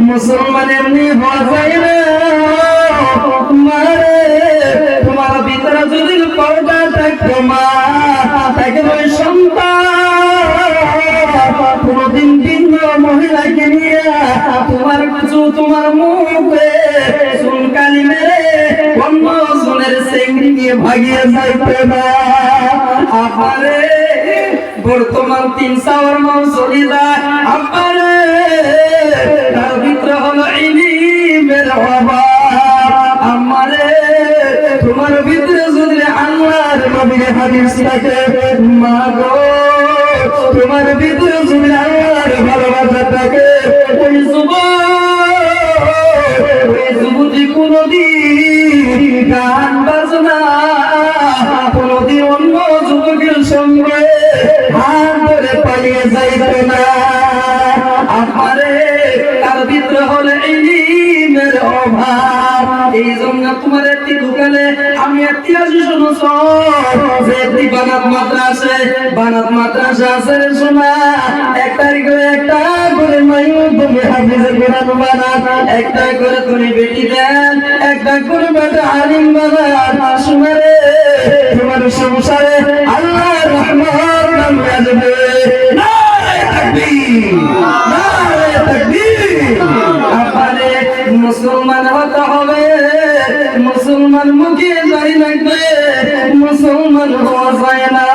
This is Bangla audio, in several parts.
মুসলমান এমনি হওয়া যায় না মারে। তোমার ভিতরে যদি পর্দা থাকতো মা তাকে ওই সন্তান কোনদিন ভিন্ন মহিলাকে নিয়ে তোমার কিছু তোমার মুখে চুনকালি মেরে অন্য জনের চেংড়ি নিয়ে ভাগিয়ে যাইতে না। আপারে বর্তমান 3 সাওয়ার মাও চলে যায় আপারে তার ভিতরে হলো ইলমের অভাব। আমারে তোমার ভিতরে যদি আল্লাহর নবীর হাদিস থাকে মা গো, তোমার ভিতরে যদি আল্লাহর ভালোবাসা থাকে ওই যুবতী কোনদিন গান বাজনা কোনদিন অন্য যুবকের সঙ্গে হাত ধরে পালিয়ে যাইত না। আমারে তার ভিতরে হলে ইলমের অভাব। এই জন্য তোমার একটি দোকানে আমি একটি আসি শুনছ যে একটি বানাত মাদ্রাসা আছে শোনা। 1 তারিখে একটা করে মাইও তুমি হাফিজে কোরআন বানাত, একটা করে তুমি বেটি দেন, একটা করে বেটা আলিম বানাত। শোনা রে তোমার সংসারে আল্লাহর রহমত নামে আসবে। নারে তাকবীর, নারে তাকবীর। আপনারে মুসলমান হতে হবে, মুসলমান মুখে যাই লাগবে, মুসলমান হওয়া যায় না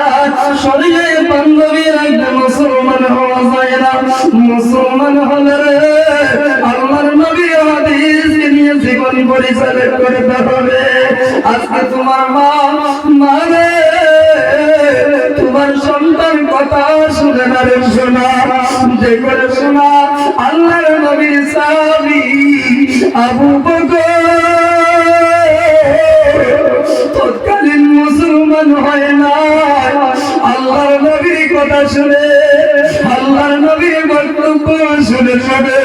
শরীরে বান্ধবী রাখবে, মুসলমান হওয়া যায় না। মুসলমান হলে আল্লাহর নবীর হাদিস নিয়ে জীবন পরিচালনা করতে হবে। আজকে তোমার মা মানে তোমার সন্তান কথা শুনে না রে শোনা, যে করে শোনা আল্লাহর নবীর সাহাবী আবু বকর তৎকালীন মুসলমান হয় না। আল্লাহর নবীর কথা শুনে, আল্লাহর নবীর বক্তব্য শুনে শুনে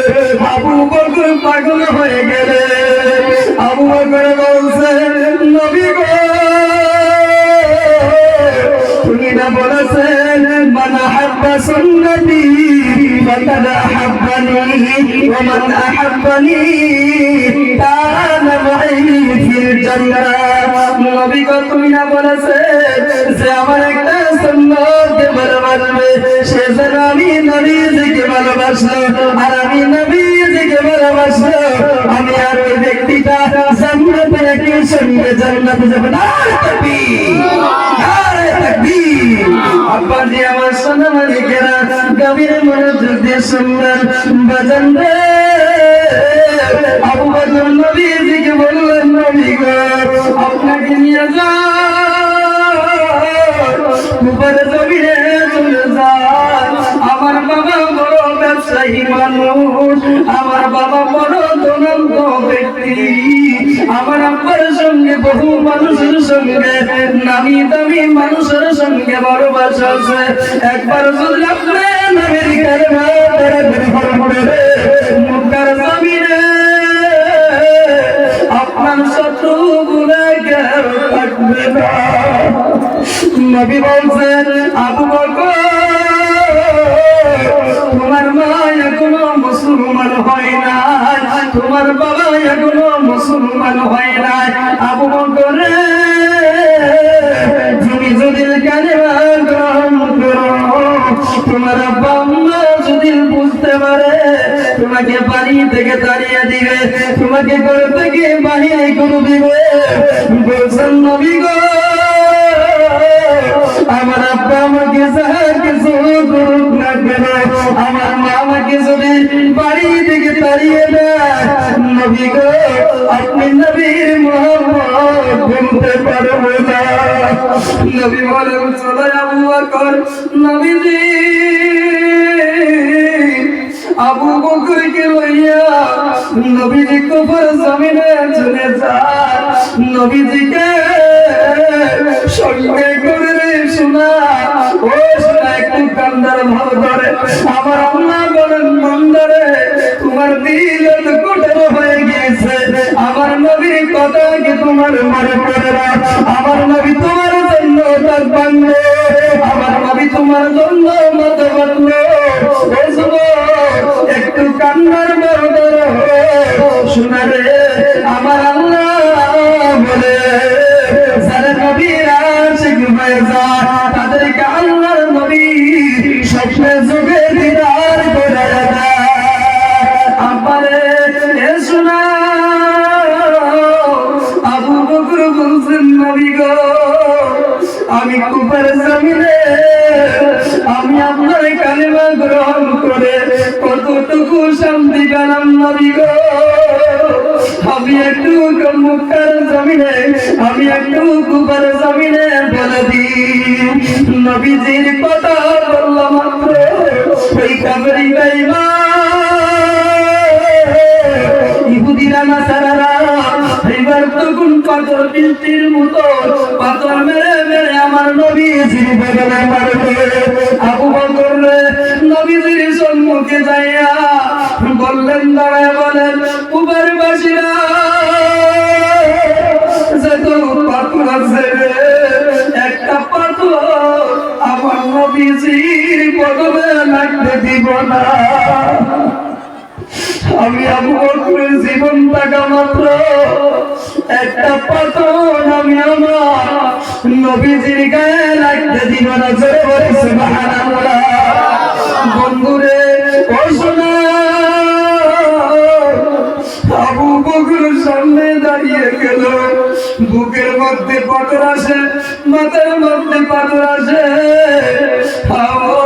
আবু বকর পাগল হয়ে গেলে। আবু বকর বলছে নবী গো, তুমি না বলেছেন মান আহাব্বা সুন্নতি ফাকাদ আহাব্বানি ওয়া মান আহাব্বানি কানা মাই ফিল জান্নাহ। নবী গো, তুমি না বলেছেন যে আমার একটা সুন্নতকে ভালোবাসবে সে যেন আমি নবীজিকে ভালোবাসলো, আর আমি নবীজিকে ভালোবাসলো আমি আর ওই ব্যক্তিটা জান্নাতে একই সঙ্গে জান্নাতে যাবে। নারে তাকবীর, নারে তাকবীর। আব্বা জি আমার সোনা মালিকেরা গভীর মনোযোগ দিয়ে শুনবেন বাজান রে। আবু বকর নবীজিকে বললেন নবী গো, আপনাকে নিয়ে উপরে জমিনে চলে যান। আমার বাবা বড় ব্যবসায়ী মানুষ, আমার বাবা বড় ধনন্ত ব্যক্তি, আমার আব্বার সঙ্গে বহু মানুষের সঙ্গে নামি দামি মানুষের সঙ্গে বড় বাসা আছে। একবার যদি আপনি আমেরিকার মুক্তার জমিনে আপনার শত্রু গুনাহগার থাকবে না। নবী বলছেন আবু বকর তোমার মা এখনো মুসলমান হয় না, তোমার বাবা এখনো মুসলমান হয় না। আবু বকর তুমি যদি কালেমা গ্রহণ করো, তোমার আব্বা আম্মা যদি বুঝতে পারে তোমাকে বাড়ি থেকে তাড়িয়ে দিবে, তোমাকে ঘর থেকে বাহিরে করে দিবে। বলছেন নবী গো, আমার আব্বা আমাকে যাহা কিছু করুক না কেন, আমার মা আমাকে যদি বাড়ি থেকে তাড়িয়ে দেয়, নবী গো আপনি নবীর মুহাম্মদ বলতে পারবো না। নবী বলেন চলো আবু বকর। নবীজি আবু বকরকে লইয়া নবীজি কুফর জমিনে চলে যায়। নবীজিকে সঙ্গে করে শোনা, ও শোনা একটু কান্দার ভাব ধরে। আমার আল্লাহ বলেন মন্দরে তোমার দিল কঠোর হয়ে গিয়েছে, আমার নবীর কথা কি তোমার মনে পড়ে না? আমার নবী তোমার জন্য তার বাংলো, আমার নবী তোমার জন্য মত বাঁধলো। একটু কান্নার ভাব ধরো, শোনারে আমার আল্লাহ বলে যারা নবীর আশিক হয়ে যায় তাদেরকে আল্লাহর নবী স্বপ্নে যুগে দিদার করে দেয়। আমারে এ শোনা আবু বকর বলছেন নবী গো আমি কুফার জমিনে আমি আপনার কালেমা গ্রহণ করে কতটুকু শান্তি পেলাম নবী গো আমি একটু মক্কার জমিনে আমি একটু কুফার জমিনে বলে দিই নবীজির কথা বললাম মাত্র ওই কাফেরি বেঈমান ইহুদিরা নাসারারা এবার তখন পাথর বৃষ্টির মতো পাথর মেরে মেরে আমার নবীজির বদলে মারবে। আবু বকর নবীজির সম্মুখে যাইয়া বললেন দাঁড়ায় বলেন কুফারবাসীরা যত পাথর আছে একটা পাথর আমার নবীজির বদলে লাগতে দিব না। আমি আবু বকরের জীবন টাকা মাত্র একটা পাথর আমি আমার নবীজির গায়ে লাগতে দিব না। জোরে বলি সুবহানাল্লাহ। বন্ধুরে ও শোনা আবু বকর সামনে দাঁড়িয়ে গেল বুকের মধ্যে পাথর আসে মাথার মধ্যে পাথর আসে।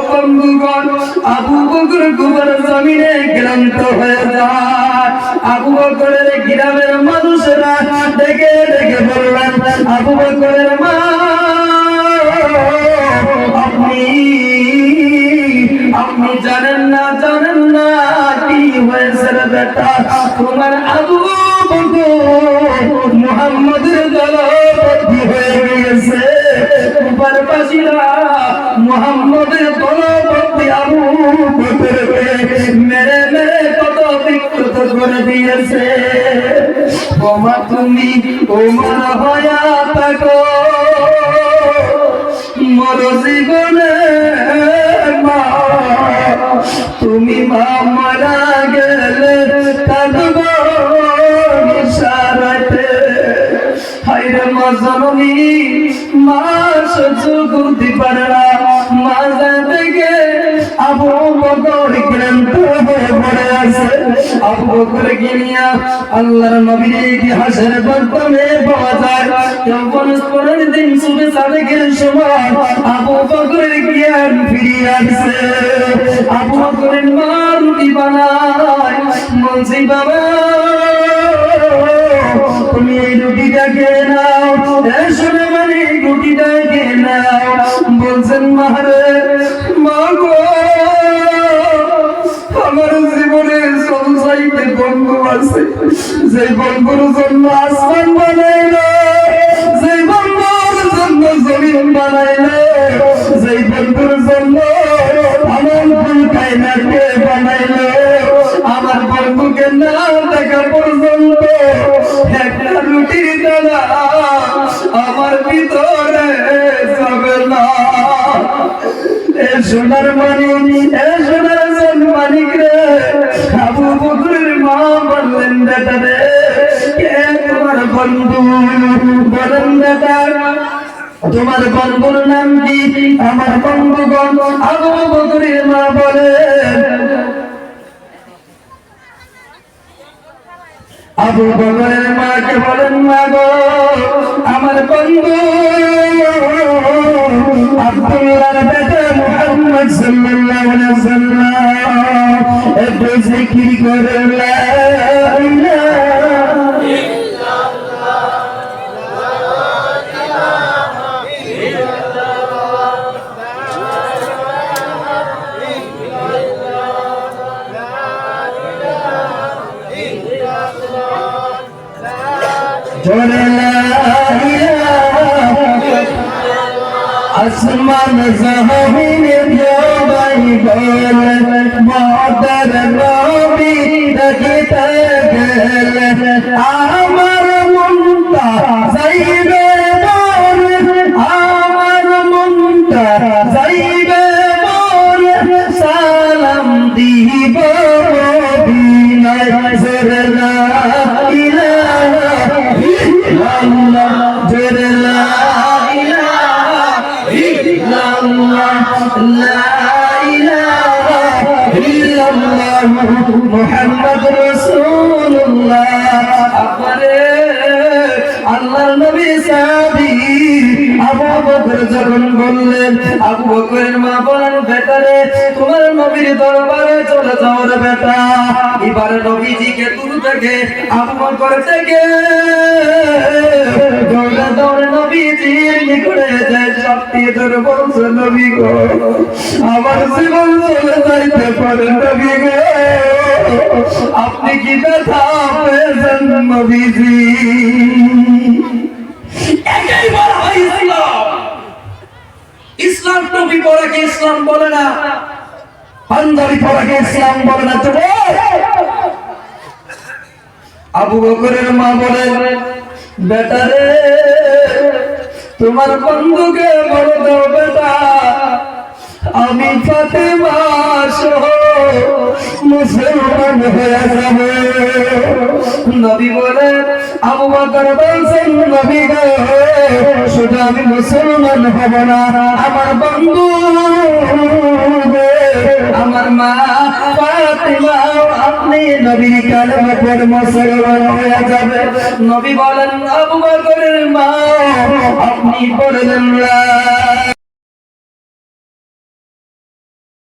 বন্ধুগণ আবু বকর কুফার জমিনে ক্লান্ত হয়ে যায়। আবু বকরের গ্রামের মানুষরা ডেকে ডেকে বললেন আবু বকরের মা আপনি জানেন না কি হয়েছে রে বেটা তোমার আবু বকর মুহাম্মদের দলবদ্ধ হয়ে গেছে। কুফারবাসীরা মুহাম্মদের দলবদ্ধ আবু বকরকে মেরে মেরে কত বিকৃত করে দিয়েছে। ওমা তুমি ওমর হয়া থাকো মোর জীবনে মা তুমি মা মারা গেলে কাঁদব ইশারাতে। হায়রে মা জননী মা সহ্য করতে পারে না মা থেকে আবু বকর ক্লান্ত হয়ে পড়ে আছে। আবু বকর গিনিয়া আল্লাহর নবীর ইতিহাসের বর্তমানে পাওয়া যায় যখন 15 দিন সুবে সাদেকের সময় আবু বকরের জ্ঞান ফিরিয়ে আসছে। আবু বকরের মা রুটি বানায় বলছি বাবা তুমি এই রুটিটাকে নাও শুনে মানে রুটিটাকে নাও। বলছেন মারে মা গো আমার জীবনে সংসারিতে বন্ধু আছে যে বন্ধুর জন্য আসমান বানাইলো যে বন্ধুর জন্য জমিন বানাইলো যে বন্ধুর জন্য আমার কায়নাতকে বানাইলো আমার বন্ধুকে না দেখা পর্যন্ত একটা রুটির দানা আমার ভিতরে যাবে না। এ সোনার মানিক এ সোনার মানিক রে আবু বকরের মা বললেন বেটা রে কে তোমার বন্ধু বলেন বেটা তোমার বন্ধুর নাম কি? আমার বন্ধুগণ আবু বকরের মা বলেন আবু বকরের মাকে বলেন মা গো আমার বন্ধু আব্দুল্লাহর বেটা মুহাম্মদ সাল্লাল্লাহু আলাইহি ওয়াসাল্লাম একটু জিকির করে লা ইলাহা ইল্লাল্লাহ লা আসমান জমিন জবাই বল মদর নবী দেখিতে গেলে আমার মনটা যাইবে মোর আমার মনটা যাইবে মোর সালাম দিব মদিনায় জোরে লা মুহাম্মদ রাসূলুল্লাহ। আপনারে আল্লাহর নবী সাহাবী আবু বকর যখন বললেন, আবু বকরের মা বলেন, বেটারে তোমার নবীর দরবারে চলে যাও রে বেটা। এবার নবীজিকে দূর থেকে আবু বকর থেকে দৌড়ে দৌড়ে নবীজির নিকটে যায়, সত্যি ধরে বলছে, নবী গো আমার জীবন চলে যাইতে পারে, নবী গো আপনি কি ব্যথা পেয়েছেন নবীজি? এটাই বলা হয় ইসলাম। ইসলাম টুপি পরাকে ইসলাম বলে না, পাঞ্জাবি পরাকে ইসলাম বলে না। তো আবু বকরের মা বলেন, বেটারে তোমার বন্ধুকে বলে দাও বেটা আমি ফাতেমা সহ মুসলমান হয়ে যাব। নবী বলেন, আবু বকর বলছেন, নবী গো শুধু আমি মুসলমান হব না, আমার বন্ধু আমার মা ফাতেমা আপনি নবীর কালেমা পড়ে মুসলমান হয়ে যাবে। নবী বলেন, আবু বকরের মা আপনি পড়লেন না।